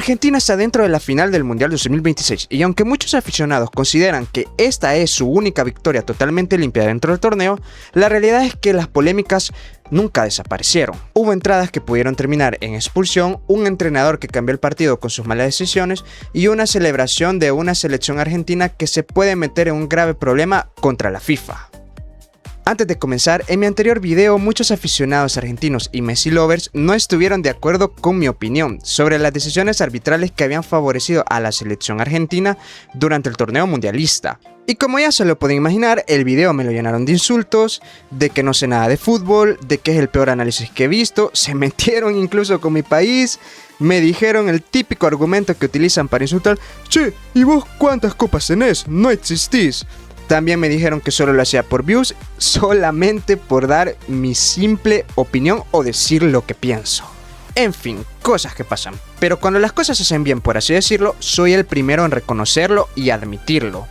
Argentina está dentro de la final del Mundial 2026 y aunque muchos aficionados consideran que esta es su única victoria totalmente limpia dentro del torneo, la realidad es que las polémicas nunca desaparecieron. Hubo entradas que pudieron terminar en expulsión, un entrenador que cambió el partido con sus malas decisiones y una celebración de una selección argentina que se puede meter en un grave problema contra la FIFA. Antes de comenzar, en mi anterior video muchos aficionados argentinos y Messi lovers no estuvieron de acuerdo con mi opinión sobre las decisiones arbitrales que habían favorecido a la selección argentina durante el torneo mundialista. Y como ya se lo pueden imaginar, el video me lo llenaron de insultos, de que no sé nada de fútbol, de que es el peor análisis que he visto, se metieron incluso con mi país, me dijeron el típico argumento que utilizan para insultar: che, ¿y vos cuántas copas tenés? No existís. También me dijeron que solo lo hacía por views, solamente por dar mi simple opinión o decir lo que pienso. En fin, cosas que pasan. Pero cuando las cosas se hacen bien, por así decirlo, soy el primero en reconocerlo y admitirlo.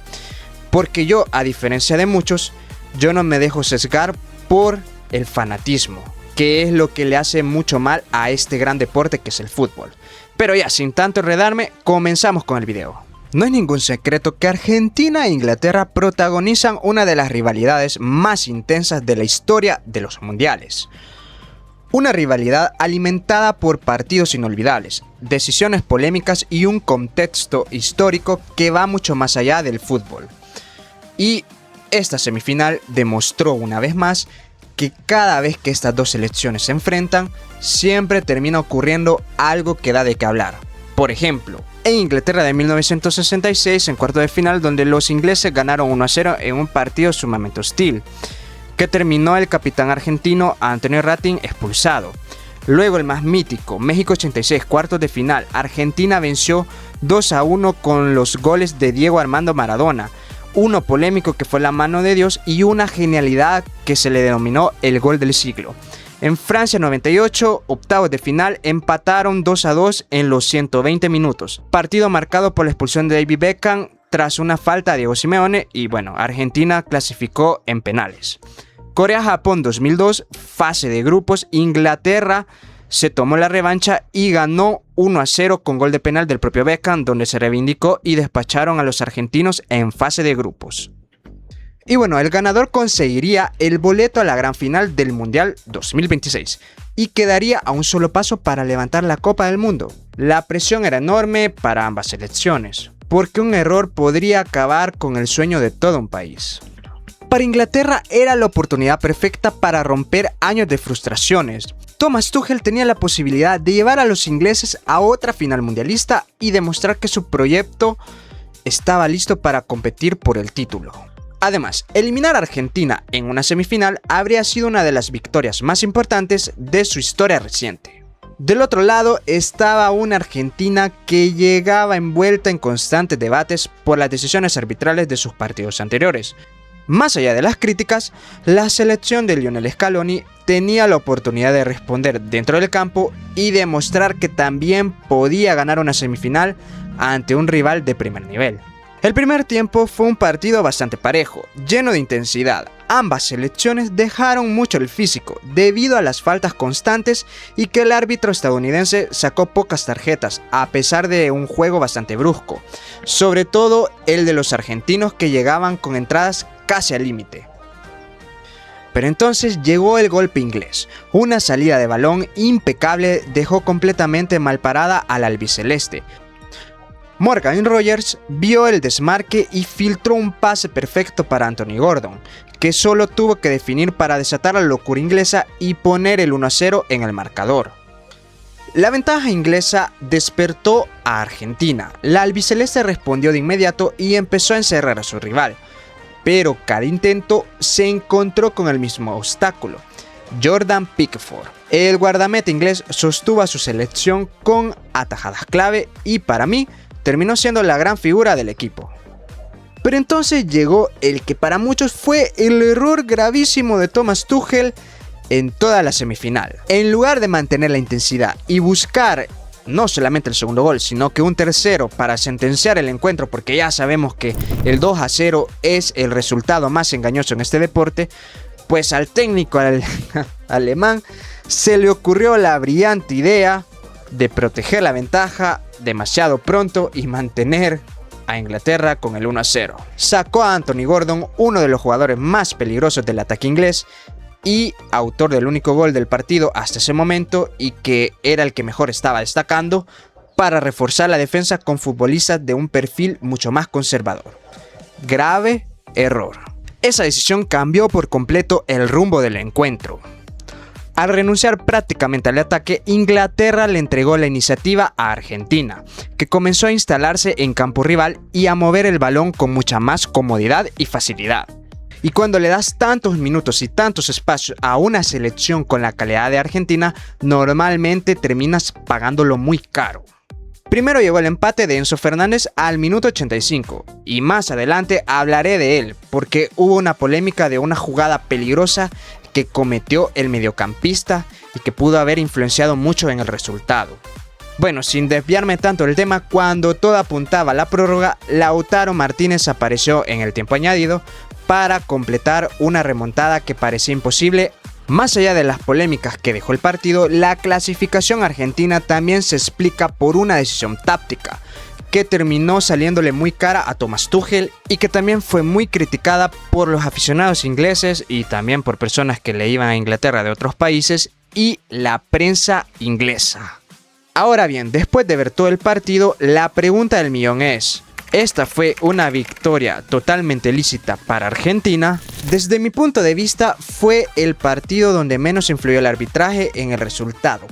Porque yo, a diferencia de muchos, yo no me dejo sesgar por el fanatismo, que es lo que le hace mucho mal a este gran deporte que es el fútbol. Pero ya, sin tanto enredarme, comenzamos con el video. No es ningún secreto que Argentina e Inglaterra protagonizan una de las rivalidades más intensas de la historia de los mundiales. Una rivalidad alimentada por partidos inolvidables, decisiones polémicas y un contexto histórico que va mucho más allá del fútbol. Y esta semifinal demostró una vez más que cada vez que estas dos selecciones se enfrentan, siempre termina ocurriendo algo que da de qué hablar. Por ejemplo, en Inglaterra de 1966, en cuarto de final, donde los ingleses ganaron 1-0 en un partido sumamente hostil, que terminó el capitán argentino Antonio Ratín expulsado. Luego el más mítico, México 86, cuartos de final, Argentina venció 2-1 con los goles de Diego Armando Maradona, uno polémico que fue la mano de Dios y una genialidad que se le denominó el gol del siglo. En Francia 98, octavos de final, empataron 2-2 en los 120 minutos. Partido marcado por la expulsión de David Beckham tras una falta de Diego Simeone y bueno, Argentina clasificó en penales. Corea-Japón 2002, fase de grupos, Inglaterra se tomó la revancha y ganó 1-0 con gol de penal del propio Beckham, donde se reivindicó y despacharon a los argentinos en fase de grupos. Y bueno, el ganador conseguiría el boleto a la gran final del Mundial 2026 y quedaría a un solo paso para levantar la Copa del Mundo. La presión era enorme para ambas selecciones, porque un error podría acabar con el sueño de todo un país. Para Inglaterra era la oportunidad perfecta para romper años de frustraciones. Thomas Tuchel tenía la posibilidad de llevar a los ingleses a otra final mundialista y demostrar que su proyecto estaba listo para competir por el título. Además, eliminar a Argentina en una semifinal habría sido una de las victorias más importantes de su historia reciente. Del otro lado estaba una Argentina que llegaba envuelta en constantes debates por las decisiones arbitrales de sus partidos anteriores. Más allá de las críticas, la selección de Lionel Scaloni tenía la oportunidad de responder dentro del campo y demostrar que también podía ganar una semifinal ante un rival de primer nivel. El primer tiempo fue un partido bastante parejo, lleno de intensidad. Ambas selecciones dejaron mucho el físico debido a las faltas constantes y que el árbitro estadounidense sacó pocas tarjetas a pesar de un juego bastante brusco, sobre todo el de los argentinos que llegaban con entradas casi al límite. Pero entonces llegó el golpe inglés, una salida de balón impecable dejó completamente mal parada al albiceleste. Morgan Rogers vio el desmarque y filtró un pase perfecto para Anthony Gordon, que solo tuvo que definir para desatar la locura inglesa y poner el 1-0 en el marcador. La ventaja inglesa despertó a Argentina. La albiceleste respondió de inmediato y empezó a encerrar a su rival, pero cada intento se encontró con el mismo obstáculo: Jordan Pickford. El guardameta inglés sostuvo a su selección con atajadas clave y para mí terminó siendo la gran figura del equipo. Pero entonces llegó el que para muchos fue el error gravísimo de Thomas Tuchel en toda la semifinal. En lugar de mantener la intensidad y buscar no solamente el segundo gol, sino que un tercero para sentenciar el encuentro, porque ya sabemos que el 2-0 es el resultado más engañoso en este deporte, pues al técnico alemán se le ocurrió la brillante idea de proteger la ventaja demasiado pronto y mantener a Inglaterra con el 1-0. Sacó a Anthony Gordon, uno de los jugadores más peligrosos del ataque inglés y autor del único gol del partido hasta ese momento, y que era el que mejor estaba destacando, para reforzar la defensa con futbolistas de un perfil mucho más conservador. Grave error. Esa decisión cambió por completo el rumbo del encuentro. Al renunciar prácticamente al ataque, Inglaterra le entregó la iniciativa a Argentina, que comenzó a instalarse en campo rival y a mover el balón con mucha más comodidad y facilidad. Y cuando le das tantos minutos y tantos espacios a una selección con la calidad de Argentina, normalmente terminas pagándolo muy caro. Primero llegó el empate de Enzo Fernández al minuto 85, y más adelante hablaré de él, porque hubo una polémica de una jugada peligrosa que cometió el mediocampista y que pudo haber influenciado mucho en el resultado. Bueno, sin desviarme tanto del tema, cuando todo apuntaba a la prórroga, Lautaro Martínez apareció en el tiempo añadido para completar una remontada que parecía imposible. Más allá de las polémicas que dejó el partido, la clasificación argentina también se explica por una decisión táctica que terminó saliéndole muy cara a Thomas Tuchel y que también fue muy criticada por los aficionados ingleses y también por personas que le iban a Inglaterra de otros países y la prensa inglesa. Ahora bien, después de ver todo el partido, la pregunta del millón es: ¿esta fue una victoria totalmente lícita para Argentina? Desde mi punto de vista, fue el partido donde menos influyó el arbitraje en el resultado,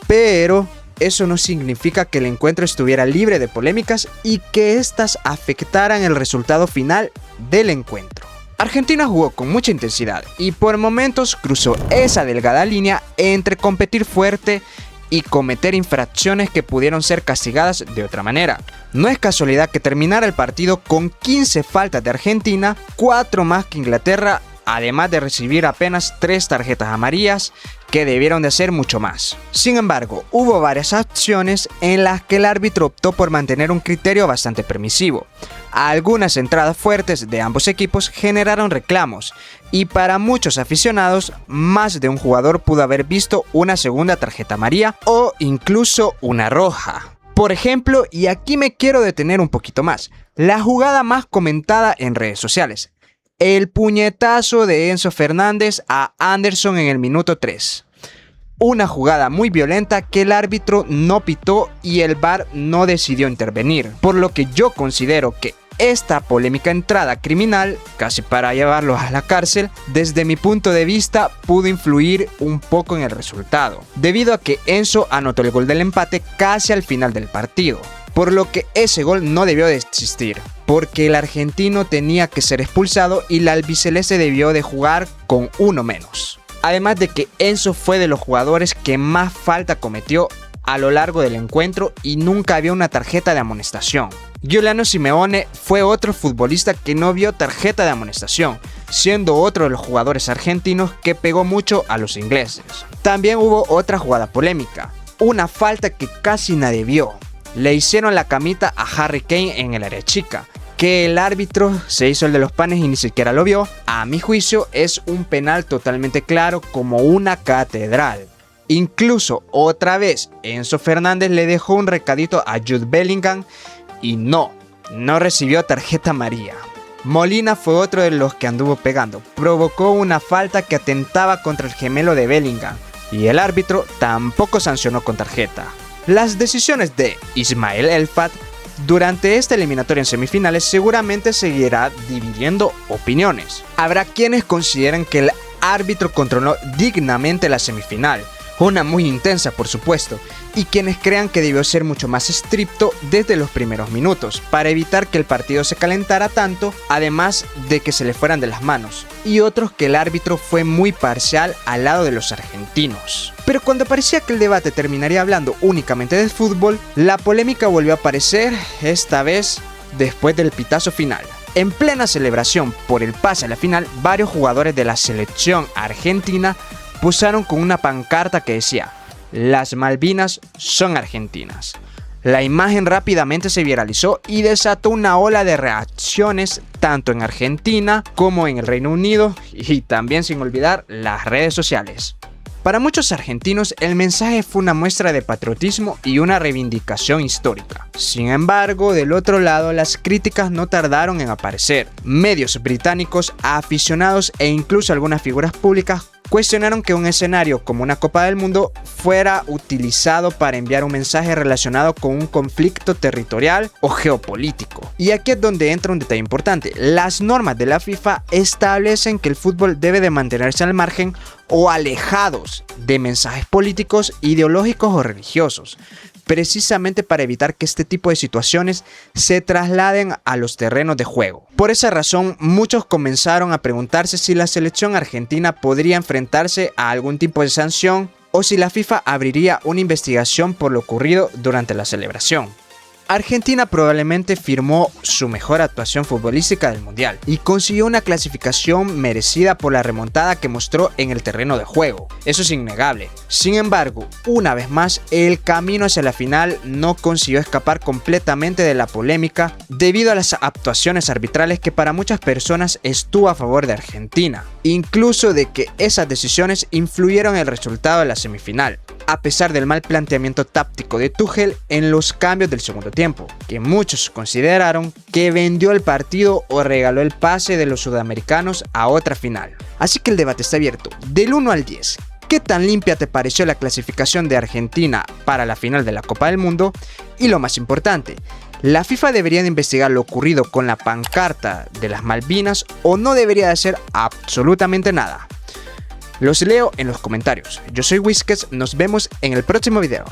pero eso no significa que el encuentro estuviera libre de polémicas y que éstas afectaran el resultado final del encuentro. Argentina jugó con mucha intensidad y por momentos cruzó esa delgada línea entre competir fuerte y cometer infracciones que pudieron ser castigadas de otra manera. No es casualidad que terminara el partido con 15 faltas de Argentina, 4 más que Inglaterra, además de recibir apenas 3 tarjetas amarillas, que debieron de ser mucho más. Sin embargo, hubo varias acciones en las que el árbitro optó por mantener un criterio bastante permisivo. Algunas entradas fuertes de ambos equipos generaron reclamos, y para muchos aficionados, más de un jugador pudo haber visto una segunda tarjeta amarilla o incluso una roja. Por ejemplo, y aquí me quiero detener un poquito más, la jugada más comentada en redes sociales: el puñetazo de Enzo Fernández a Anderson en el minuto 3. Una jugada muy violenta que el árbitro no pitó y el VAR no decidió intervenir, por lo que yo considero que esta polémica entrada criminal, casi para llevarlos a la cárcel, desde mi punto de vista pudo influir un poco en el resultado, debido a que Enzo anotó el gol del empate casi al final del partido, por lo que ese gol no debió de existir, porque el argentino tenía que ser expulsado y la albiceleste debió de jugar con uno menos. Además de que Enzo fue de los jugadores que más falta cometió a lo largo del encuentro y nunca había una tarjeta de amonestación. Giuliano Simeone fue otro futbolista que no vio tarjeta de amonestación, siendo otro de los jugadores argentinos que pegó mucho a los ingleses. También hubo otra jugada polémica, una falta que casi nadie vio. Le hicieron la camita a Harry Kane en el área chica, que el árbitro se hizo el de los panes y ni siquiera lo vio. A mi juicio es un penal totalmente claro, como una catedral. Incluso otra vez Enzo Fernández le dejó un recadito a Jude Bellingham y no recibió tarjeta amarilla. Molina fue otro de los que anduvo pegando, provocó una falta que atentaba contra el gemelo de Bellingham y el árbitro tampoco sancionó con tarjeta. Las decisiones de Ismael Elfat durante esta eliminatoria en semifinales seguramente seguirá dividiendo opiniones. Habrá quienes consideren que el árbitro controló dignamente la semifinal, una muy intensa por supuesto, y quienes crean que debió ser mucho más estricto desde los primeros minutos, para evitar que el partido se calentara tanto, además de que se le fueran de las manos, y otros que el árbitro fue muy parcial al lado de los argentinos. Pero cuando parecía que el debate terminaría hablando únicamente de fútbol, la polémica volvió a aparecer, esta vez después del pitazo final. En plena celebración por el pase a la final, varios jugadores de la selección argentina posaron con una pancarta que decía: "Las Malvinas son argentinas". La imagen rápidamente se viralizó y desató una ola de reacciones tanto en Argentina como en el Reino Unido y también sin olvidar las redes sociales. Para muchos argentinos, el mensaje fue una muestra de patriotismo y una reivindicación histórica. Sin embargo, del otro lado, las críticas no tardaron en aparecer. Medios británicos, aficionados e incluso algunas figuras públicas cuestionaron que un escenario como una Copa del Mundo fuera utilizado para enviar un mensaje relacionado con un conflicto territorial o geopolítico. Y aquí es donde entra un detalle importante. Las normas de la FIFA establecen que el fútbol debe de mantenerse al margen o alejados de mensajes políticos, ideológicos o religiosos, precisamente para evitar que este tipo de situaciones se trasladen a los terrenos de juego. Por esa razón, muchos comenzaron a preguntarse si la selección argentina podría enfrentarse a algún tipo de sanción o si la FIFA abriría una investigación por lo ocurrido durante la celebración. Argentina probablemente firmó su mejor actuación futbolística del Mundial y consiguió una clasificación merecida por la remontada que mostró en el terreno de juego. Eso es innegable. Sin embargo, una vez más, el camino hacia la final no consiguió escapar completamente de la polémica debido a las actuaciones arbitrales que para muchas personas estuvo a favor de Argentina, incluso de que esas decisiones influyeron en el resultado de la semifinal, a pesar del mal planteamiento táctico de Tuchel en los cambios del segundo tiempo, que muchos consideraron que vendió el partido o regaló el pase de los sudamericanos a otra final. Así que el debate está abierto. Del 1 al 10, ¿qué tan limpia te pareció la clasificación de Argentina para la final de la Copa del Mundo? Y lo más importante, ¿la FIFA debería de investigar lo ocurrido con la pancarta de las Malvinas o no debería de hacer absolutamente nada? Los leo en los comentarios. Yo soy Whiskers, nos vemos en el próximo video.